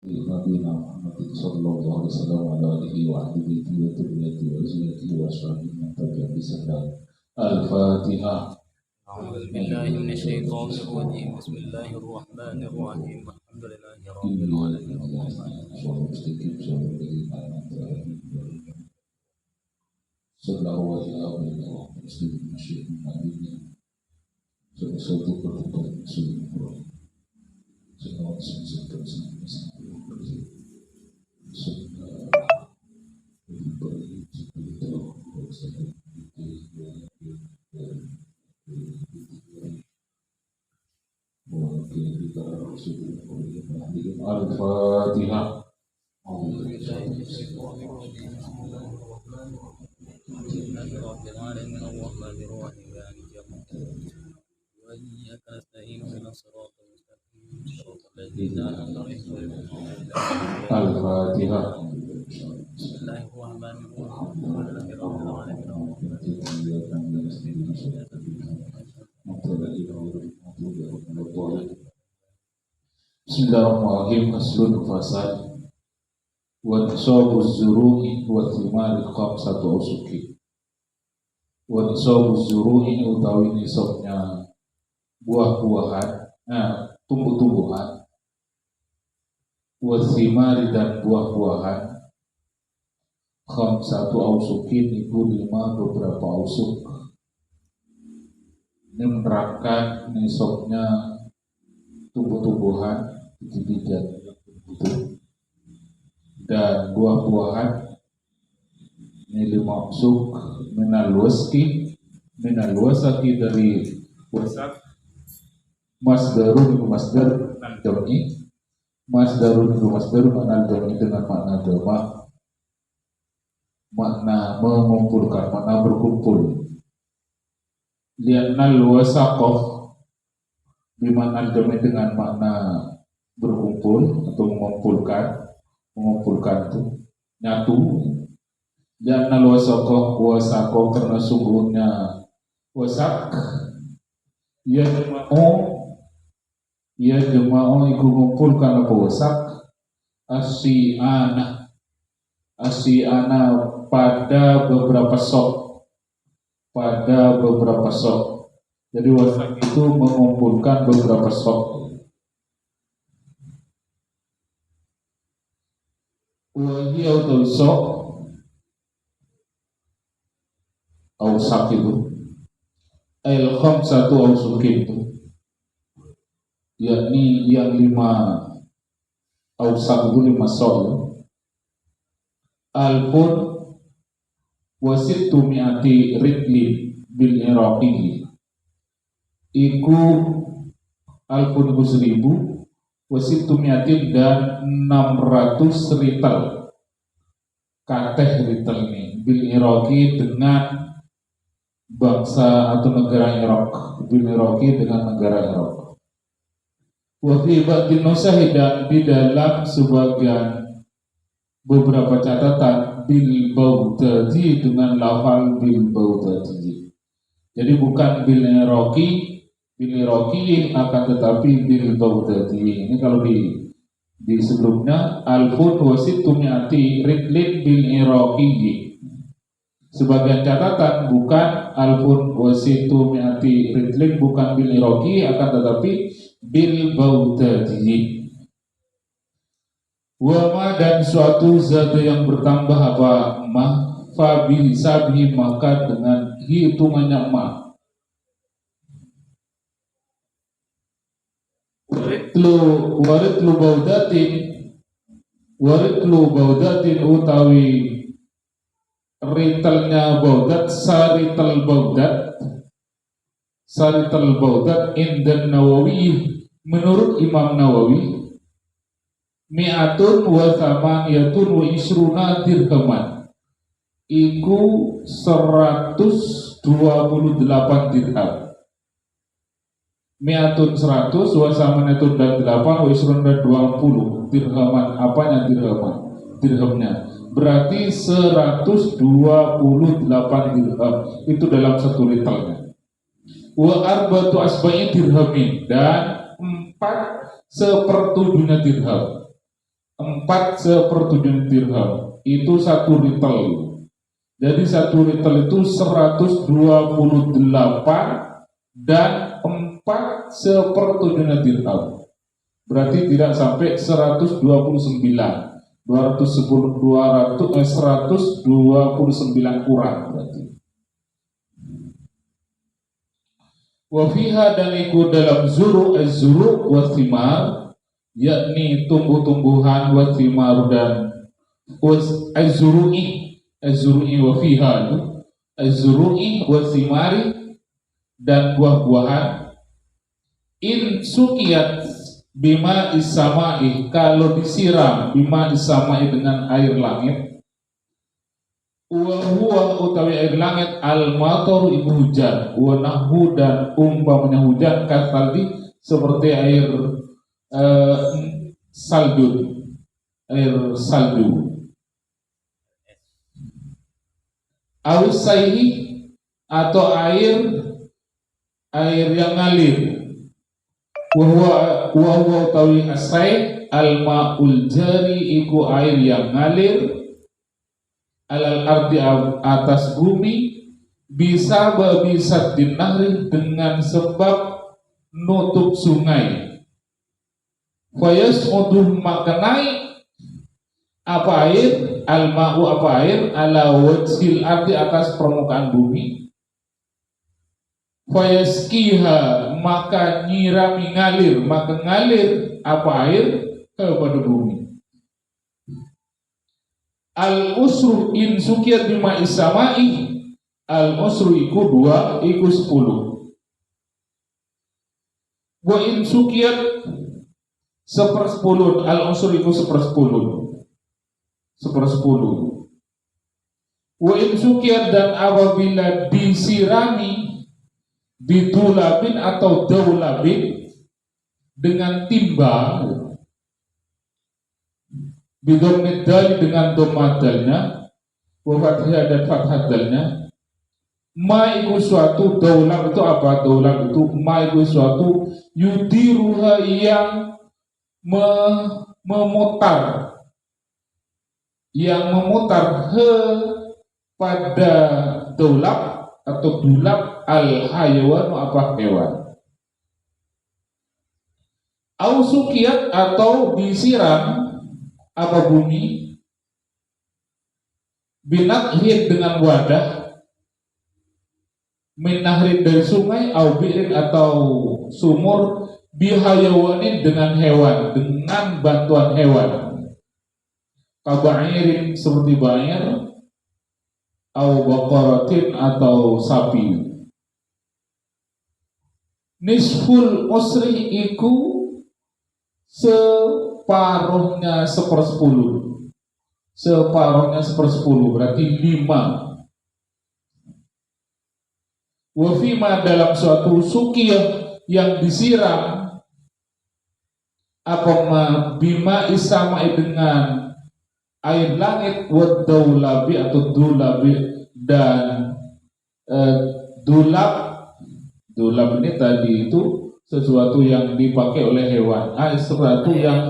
Nabiina Muhammad sallallahu alaihi wasallam wa alihi wa ahbihi wa dzurriyyatihi wa zurriyyatihi wa ashabihi man tabi'ahum bi ihsan. Al-Fatihah. أعوذ بالله من الشيطان الرجيم بسم الله الرحمن الرحيم الحمد لله رب العالمين Sallallahu alaihi wa sallam muslimin nabiyin sallallahu alaihi wa sallam Al-Fatihah. أعوذ بالله من الشيطان الرجيم بسم الله الرحمن الرحيم الحمد لله رب العالمين الرحمن الرحيم مالك يوم الدين وإياك نستعين اهدنا الصراط المستقيم صراط الذين أنعمت عليهم Al-Fatihah. بسم الله الرحمن الرحيم الحمد لله رب العالمين الرحمن Bismillahirrahmanirrahim. Faslun fasal wa nisabu zuru'i wa thimari khamsatu usuki. Wa nisabu zuru'i utawi nisabnya buah-buahan, tumbuh-tumbuhan, wa thimari dan buah-buahan, khamsatu usukin itu 5 beberapa usuk. Ini menerangkan nisabnya tumbuh-tumbuhan biji-bijian dan buah-buahan ini 5 usuk minal wasaki dari wasak, masdarun itu masdar al-jam'i, masdarun itu masdarun al-jam'i dengan makna jama', makna mengumpulkan, makna berkumpul. Li'annal wasaqah bimakna al-jam'i dengan makna berkumpul atau mengumpulkan itu nyatu. Li'annal wasaqah karena sungguhnya wasak ya jama'u iku mengumpulkan apa wasak asy'ana pada beberapa sok, jadi wasak itu mengumpulkan beberapa sok. Wahia atau sok ausak itu khamsatu ausukin itu yakni yang 5 ausak itu 5 sok. Alpun wasittu mi'ati ridli bil iraqi iku alpun iku 1000 wasittu mi'atin dan 600 rital kateh rital ini bil iraqi dengan bangsa atau negara Irak, bil iraqi dengan negara Irak. Wa fi ba'din nusahi dan di dalam sebagian beberapa catatan bil baudadi dengan lafal bil baudadi. Jadi bukan bil iraqi akan tetapi bil baudadi. Ini kalau di sebelumnya alfun wasittu mi'ati ridlin bil iraqi. Sebagian catatan bukan alfun wasittu mi'ati ridlin, bukan bil iraqi akan tetapi bil baudadi. Wama dan suatu zat yang bertambah apa ma fa bil sabhi maka dengan hitungannya ma. Waritlu baudatin utawi ritelnya baudat sarital baudat indan Nawawi menurut Imam Nawawi mi'atun wa thamaniyatun wa isruna dirhaman iku 128 dirham. Mi'atun 100 wa thamaniyatun dan 8 wa isruna dan 20 dirhaman. Apanya dirhamnya berarti 128 dirham itu dalam 1 liternya. Wa arbatu asba'i dirhamin dan 4/7 dirham. 4/7 dirham. Itu 1 ritel. Jadi 1 ritel itu 128 dan 4/7 dirham. Berarti tidak sampai 129. 129 kurang berarti. Wa fiha, dan ikut dalam zuru az-zuru wa thimar, yakni tumbuh-tumbuhan, wa thimar dan az-zuru'i wa fiha, az-zuru'i wa thimari, dan buah-buahan. In sukiyat bima isama'i, kalau disiram bima isama'i dengan air langit, wa huwa utawi air langit al-matar ibu hujan, wa nahu dan umpamanya hujan, kataldi seperti air salju, ausaihi atau air yang ngalir. Wa utawi asai al-ma'ul jari, iku air yang ngalir, alal ardi atas bumi, bisa babisaddin nahri dengan sebab nutup sungai. Fayas'uduh makanai apa air, al-ma'u apa air, ala wajhil ardi atas permukaan bumi. Fayaskiha maka nyirami ngalir, maka ngalir apa air kepada bumi. Al-usru in sukiyat bima isama'i, al-usru iku 2 iku 10. Wa in sukiyat 1/10, al-usru iku 1/10. Wa in sukiyat, dan apabila disirami bidulabin atau daulabin dengan timba, bidom dal dengan domadalnya, wafathiyah dan fathadalnya, ma iku suatu, daulab itu apa? Daulab itu ma iku suatu yudiruha yang memutar, yang memutar pada daulab atau dulab al-hayawan apa hewan. Au sukiyat atau disiram apa bumi, binathin dengan wadah, min nahrin dari sungai, au bi'rin atau sumur, bihayawanin dengan hewan, dengan bantuan hewan. Kabairin seperti bair, au baqaratin atau sapi. Nisful usri iku separuhnya 1/10. Separuhnya 1/10 berarti 5. Wa fima, dalam suatu sukiyah yang disiram, apa bima isama'i dengan air langit, wa daulabi atau dulabi, dan dulab ini tadi itu sesuatu yang dipakai oleh hewan, sesuatu yang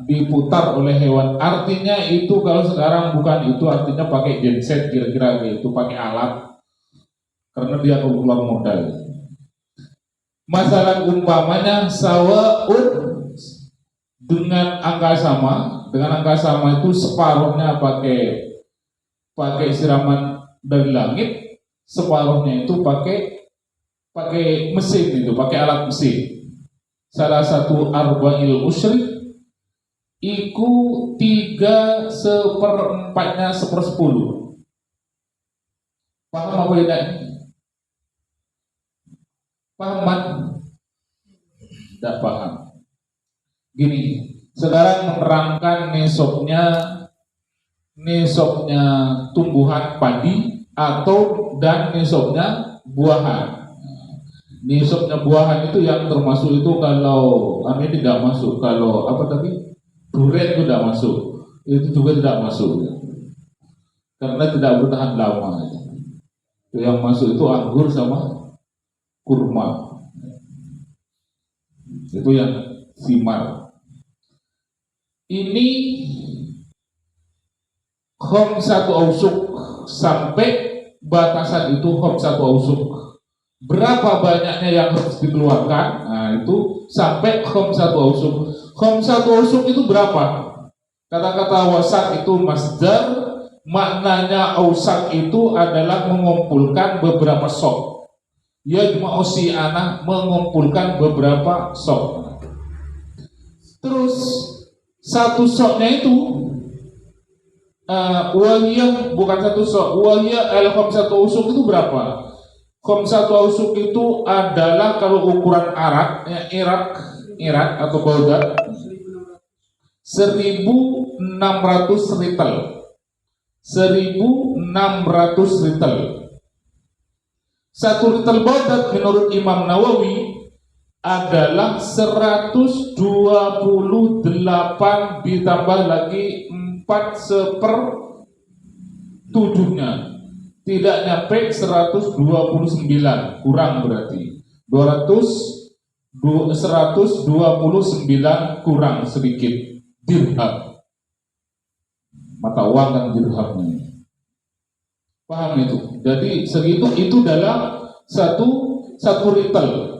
diputar oleh hewan. Artinya itu kalau sekarang bukan itu, artinya pakai genset, kira-kira itu pakai alat, karena dia keluar modal. Masalah umpamanya sawaun, dengan angka sama, itu separuhnya pakai siraman dari langit, separuhnya itu pakai mesin, itu pakai alat mesin. Salah satu arba'il usyri iku 3/4-nya 1/10. Paham apa tidak ini? Paham kan? Tidak paham. Gini, sekarang menerangkan nisabnya tumbuhan padi dan nisabnya buahan. Nisabnya buahan itu yang termasuk itu, kalau ini tidak masuk, kalau apa tadi, durian itu tidak masuk, itu juga tidak masuk karena tidak bertahan lama. Yang masuk itu anggur sama kurma, itu yang simar. ini satu ausuk, sampai batasan itu satu ausuk. Berapa banyaknya yang harus dikeluarkan? Nah, itu sampai satu ausuk. Satu ausuk itu berapa? Kata-kata wasak itu masdar, maknanya ausak itu adalah mengumpulkan beberapa sok. Ya ma'usi anak mengumpulkan beberapa sok. Terus satu soknya itu wahiyah bukan satu sok, wahiyah satu ausuk itu berapa? Satu ausuk itu adalah kalau ukuran arak, ya, irak atau baudat 1.600 ritel. 1.600 ritel. Satu ritel baudat menurut Imam Nawawi adalah 128 ditambah lagi 4/7-nya. Tidak nyampe 129, kurang berarti 129 kurang sedikit dirham, mata uang dan dirhamnya. Paham itu? Jadi segitu itu dalam satu ritel.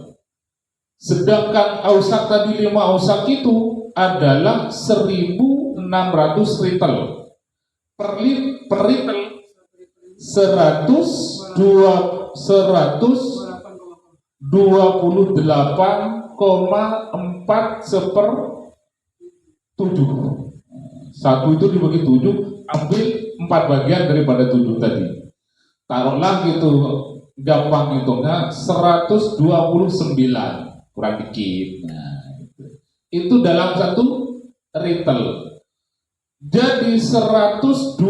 Sedangkan ausak tadi 5 ausak itu adalah 1.600 ritel. Per ritel 128,4/7. Satu itu dibagi 7, ambil 4 bagian daripada 7 tadi. Taruhlah gitu, gampang hitungnya 129, kurang dikit. Nah, itu dalam satu ritel. Jadi 129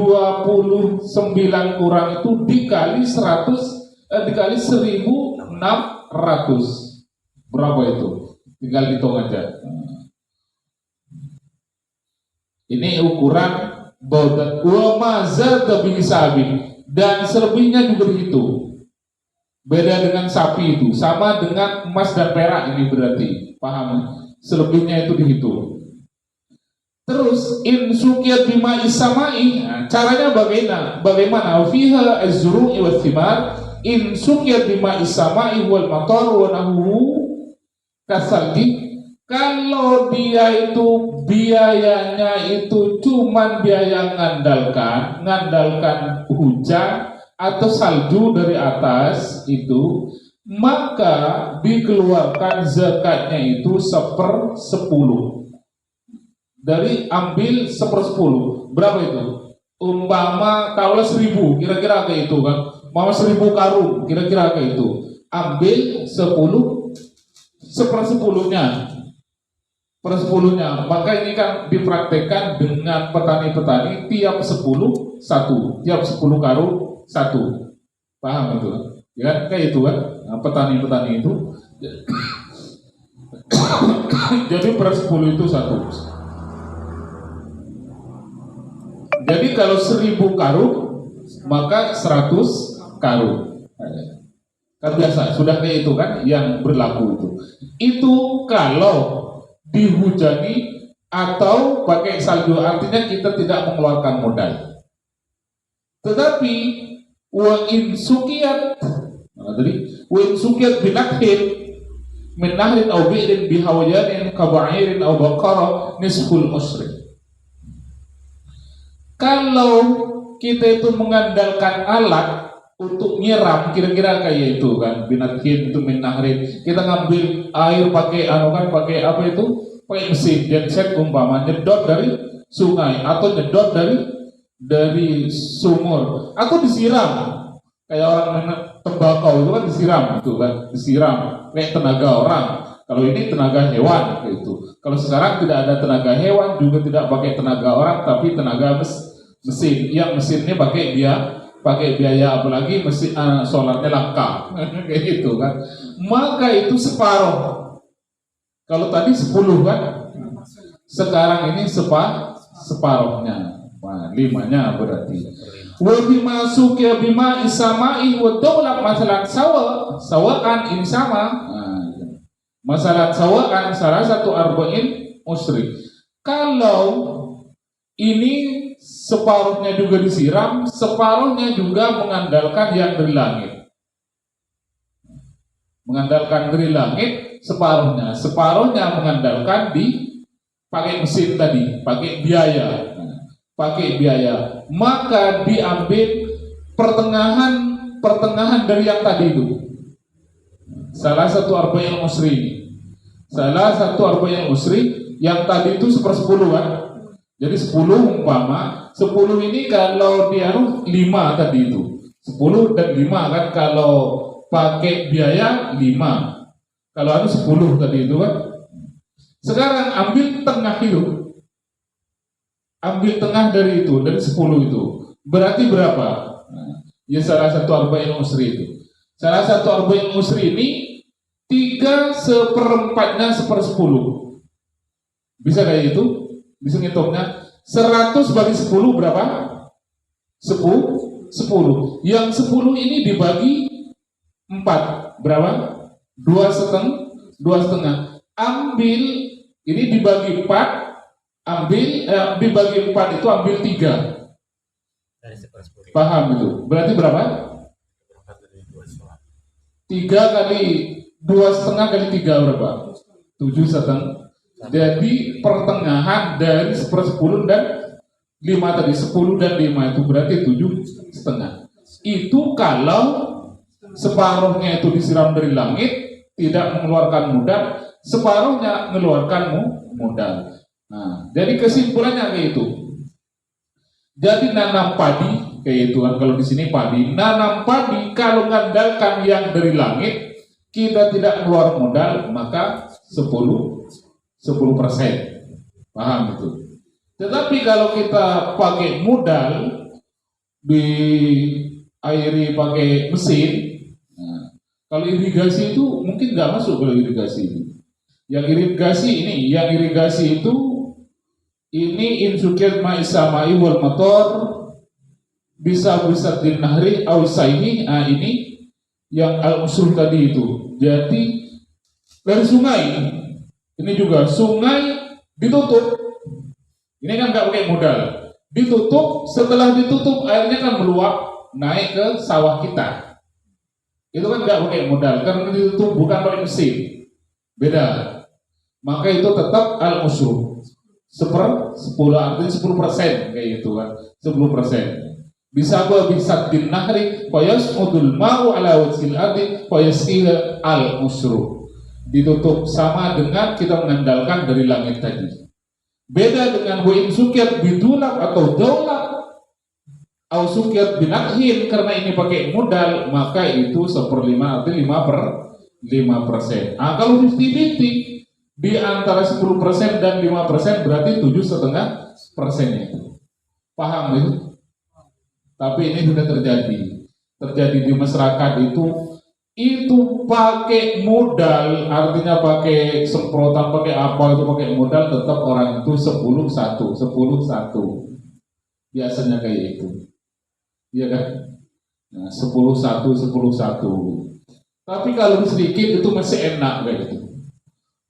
kurang itu dikali 1.600. Berapa itu? Tinggal hitung aja. Ini ukuran baudat wa mazada bi sabi, dan selebihnya juga begitu. Beda dengan sapi itu, sama dengan emas dan perak ini berarti. Paham? Selebihnya itu dihitung. Terus in sukiyat bima isamai, nah, caranya bagaimana? Fiha az-zuru'i wath thimar in sukiyat bima isamai wal matar wa nahu kasaldi. Kalau dia itu biayanya itu cuman biaya ngandalkan hujan atau salju dari atas itu, maka dikeluarkan zakatnya itu 1/10. Dari ambil 1/10, berapa itu? Umpama kalau 1.000, kira-kira kayak itu kan. Mau 1.000 karung, kira-kira kayak itu. Ambil 1/10-nya. Maka ini kan dipraktekkan dengan petani-petani tiap 10 1, tiap 10 karung 1. Paham itu? Ya kayak itu kan. Nah, petani-petani itu jadi per 10 itu 1. Jadi kalau 1.000 karung maka 100 karung. Kan biasa, sudah kayak itu kan yang berlaku itu. Itu kalau dihujani atau pakai salju, artinya kita tidak mengeluarkan modal. Tetapi wa in sukiyat, binakhin min nahrin aw bi'rin bihawajanin kaba'irin aw baqara nisful usri. Kalau kita itu mengandalkan alat untuk nyiram, kira-kira kayak itu kan, binatkin itu min nahrin, kita ngambil air pakai pakai apa itu, pakai mesin genset umpama, nyedot dari sungai atau nyedot dari sumur atau disiram, kayak orang tembakau itu kan disiram kayak tenaga orang. Kalau ini tenaga hewan kayak itu. Kalau sekarang tidak ada tenaga hewan, juga tidak pakai tenaga orang, tapi tenaga mesin. Yang mesinnya pakai biaya, apalagi mesin solarnya langka kayak gitu kan. Maka itu separuh. Kalau tadi 10 kan, sekarang ini separuhnya. Nah, 5-nya berarti. Wa bima suqiya bima isamai wa dawlat masalan sawaan ini sama. Nah, masalah sawaan salah satu arba'in usri. Kalau ini separuhnya juga disiram, separuhnya juga mengandalkan yang dari langit. Mengandalkan dari langit separuhnya mengandalkan pakai mesin tadi, pakai biaya. Maka diambil pertengahan dari yang tadi itu. Salah satu arba'in usri yang tadi itu 1/10 kan. Jadi 10 umpama 10 ini kalau dia 5 tadi itu 10 dan 5 kan, kalau pakai biaya 5, kalau 10 tadi itu kan. Sekarang ambil tengah dari itu, dari 10 itu berarti berapa? Ya salah satu arba'in usri itu. Salah satu arba'in usri ini 3/4-nya 1/10. Bisa kayak itu? Bisa ngitungnya 100 bagi 10 berapa? 10. Yang 10 ini dibagi 4 berapa? 2,5. Ambil ini dibagi 4, dibagi 4 itu ambil 3. Paham itu? Berarti berapa? 3 kali 2,5 kali 3 berapa? 7,5. Jadi pertengahan dari 1/10 dan 5 tadi, 10 dan 5 itu berarti 7,5. Itu kalau separuhnya itu disiram dari langit, tidak mengeluarkan modal, separuhnya mengeluarkan modal. Nah, jadi kesimpulannya kayak itu. Jadi nanam padi kayak itu kan, kalau di sini padi, nanam padi kalau mengandalkan yang dari langit, kita tidak keluar modal, maka 10%. Paham itu? Tetapi kalau kita pakai modal, diairi pakai mesin, nah, kalau irigasi itu mungkin nggak masuk. Kalau irigasi itu, yang irigasi itu ini insukiat ma'isama'i wal motor bisa dinahri awsaihi. Nah, ini yang al-usul tadi itu. Jadi dari sungai, ini juga sungai ditutup. Ini kan nggak pakai modal, ditutup. Setelah ditutup, airnya kan meluap naik ke sawah kita. Itu kan nggak pakai modal, karena ditutup bukan pakai mesin. Beda. Maka itu tetap al-usul 10, artinya 10% kayak gitu kan, 10%. Bisa dinahri fayasmudul ma'u ala wajhil ardi fayasqil al-usru. Ditutup sama dengan kita mengandalkan dari langit tadi. Beda dengan wa in sukiat bidulab atau daulat au sukiat binakhin, karena ini pakai modal, maka itu 1/5 artinya 5%. Nah, kalau 50-50 di antara 10% dan 5% berarti 7,5% itu. Paham itu? Tapi ini sudah terjadi di masyarakat itu pakai modal, artinya pakai semprotan, pakai apa itu pakai modal, tetap orang itu 10-1. Biasanya kayak itu. Iya kan? Nah, 10-1. Tapi kalau sedikit itu masih enak kayak gitu.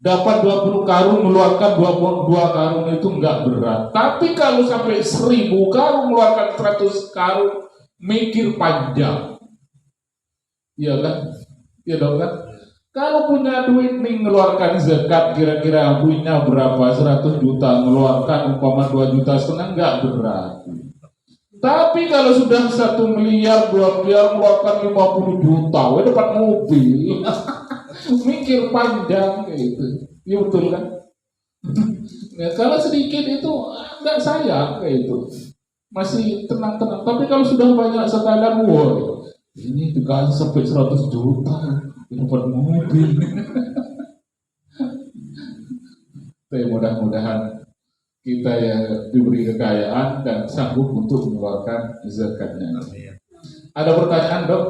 Dapat 20 karung, mengeluarkan 22 karung itu enggak berat. Tapi kalau sampai 1000 karung, mengeluarkan 100 karung, mikir panjang. Iya kan? Iya dong kan? Kalau punya duit nih, mengeluarkan zakat, kira-kira duitnya berapa? 100 juta, mengeluarkan umpama 2,5 juta, enggak berat. Tapi kalau sudah 1 miliar, 2 miliar, mengeluarkan 50 juta, dapat mobil. Mikir panjang kayak gitu. Iya betul kan? Nah, kalau sedikit itu enggak sayang kayak itu, masih tenang-tenang. Tapi kalau sudah banyak sekalian, wah, ini dikasih sampai 100 juta, dapat mobil. Tapi mudah-mudahan kita ya diberi kekayaan dan sanggup untuk mengeluarkan zakatnya. Ada pertanyaan, Dok?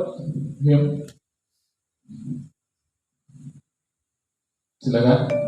Silakan.